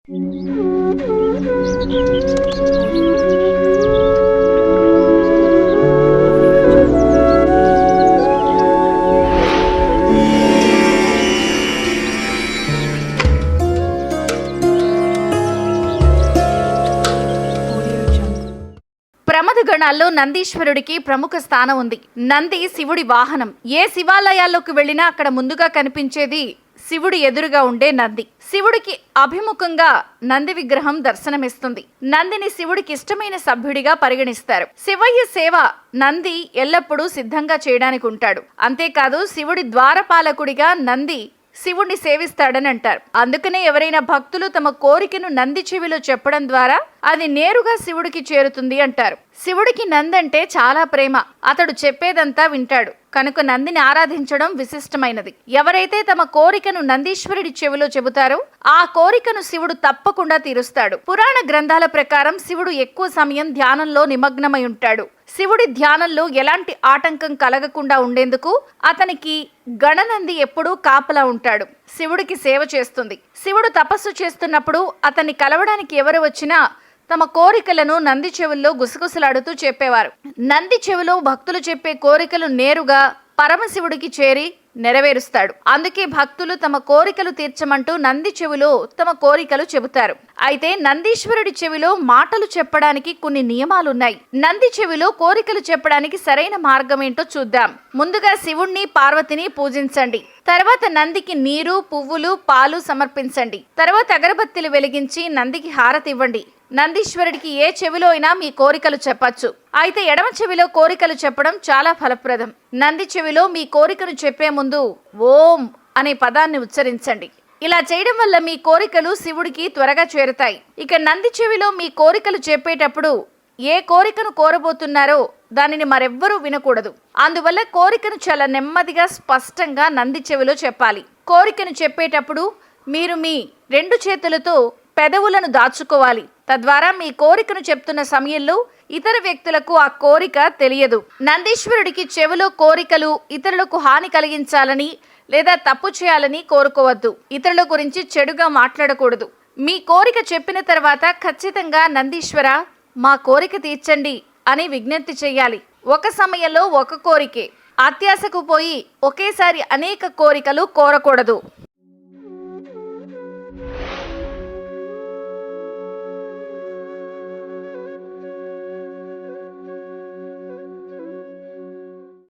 ప్రమథ గణాల్లో నందీశ్వరుడికి ప్రముఖ స్థానం ఉంది. నంది శివుడి వాహనం. ఏ శివాలయాల్లోకి వెళ్ళినా అక్కడ ముందుగా కనిపించేది శివుడి ఎదురుగా ఉండే నంది. శివుడికి అభిముఖంగా నంది విగ్రహం దర్శనమిస్తుంది. నందిని శివుడికి ఇష్టమైన సభ్యుడిగా పరిగణిస్తారు. శివయ్య సేవ నంది ఎల్లప్పుడూ సిద్ధంగా చేయడానికి ఉంటాడు. అంతేకాదు శివుడి ద్వారపాలకుడిగా నంది శివుణ్ణి సేవిస్తాడని అంటారు. అందుకనే ఎవరైనా భక్తులు తమ కోరికను నంది చెవిలో చెప్పడం ద్వారా అది నేరుగా శివుడికి చేరుతుంది అంటారు. శివుడికి నందంటే చాలా ప్రేమ. అతడు చెప్పేదంతా వింటాడు. కనుక నందిని ఆరాధించడం విశిష్టమైనది. ఎవరైతే తమ కోరికను నందీశ్వరుడి చెవిలో చెబుతారో ఆ కోరికను శివుడు తప్పకుండా తీరుస్తాడు. పురాణ గ్రంథాల ప్రకారం శివుడు ఎక్కువ సమయం ధ్యానంలో నిమగ్నమై ఉంటాడు. శివుడి ధ్యానంలో ఎలాంటి ఆటంకం కలగకుండా ఉండేందుకు అతనికి గణనంది ఎప్పుడూ కాపలా ఉంటాడు. శివుడికి సేవ చేస్తుంది. శివుడు తపస్సు చేస్తున్నప్పుడు అతన్ని కలవడానికి ఎవరు వచ్చినా తమ కోరికలను నంది చెవుల్లో గుసగుసలాడుతూ చెప్పేవారు. నంది చెవిలో భక్తులు చెప్పే కోరికలు నేరుగా పరమశివుడికి చేరి నెరవేరుస్తాడు. అందుకే భక్తులు తమ కోరికలు తీర్చమంటూ నంది చెవిలో తమ కోరికలు చెబుతారు. అయితే నందీశ్వరుడి చెవిలో మాటలు చెప్పడానికి కొన్ని నియమాలున్నాయి. నంది చెవిలో కోరికలు చెప్పడానికి సరైన మార్గం ఏంటో చూద్దాం. ముందుగా శివుణ్ణి, పార్వతిని పూజించండి. తర్వాత నందికి నీరు, పువ్వులు, పాలు సమర్పించండి. తర్వాత అగరబత్తిలు వెలిగించి నందికి హారతి ఇవ్వండి. నందీశ్వరుడికి ఏ చెవిలో అయినా మీ కోరికలు చెప్పచ్చు. అయితే ఎడమ చెవిలో కోరికలు చెప్పడం చాలా ఫలప్రదం. నంది చెవిలో మీ కోరికను చెప్పే ముందు ఓం అనే పదాన్ని ఉచ్చరించండి. ఇలా చేయడం వల్ల మీ కోరికలు శివుడికి త్వరగా చేరుతాయి. ఇక నంది చెవిలో మీ కోరికలు చెప్పేటప్పుడు ఏ కోరికను కోరబోతున్నారో దానిని మరెవ్వరూ వినకూడదు. అందువల్ల కోరికను చాలా నెమ్మదిగా, స్పష్టంగా నంది చెవిలో చెప్పాలి. కోరికను చెప్పేటప్పుడు మీరు మీ 2 చేతులతో పెదవులను దాచుకోవాలి. తద్వారా మీ కోరికను చెప్తున్న సమయంలో ఇతర వ్యక్తులకు ఆ కోరిక తెలియదు. నందీశ్వరుడికి చెవిలో కోరికలు ఇతరులకు హాని కలిగించాలని లేదా తప్పు చేయాలని కోరుకోవద్దు. ఇతరుల గురించి చెడుగా మాట్లాడకూడదు. మీ కోరిక చెప్పిన తర్వాత ఖచ్చితంగా నందీశ్వర మా కోరిక తీర్చండి అని విజ్ఞప్తి చేయాలి. ఒక సమయంలో ఒక కోరికే. అత్యాశకు పోయి ఒకేసారి అనేక కోరికలు కోరకూడదు.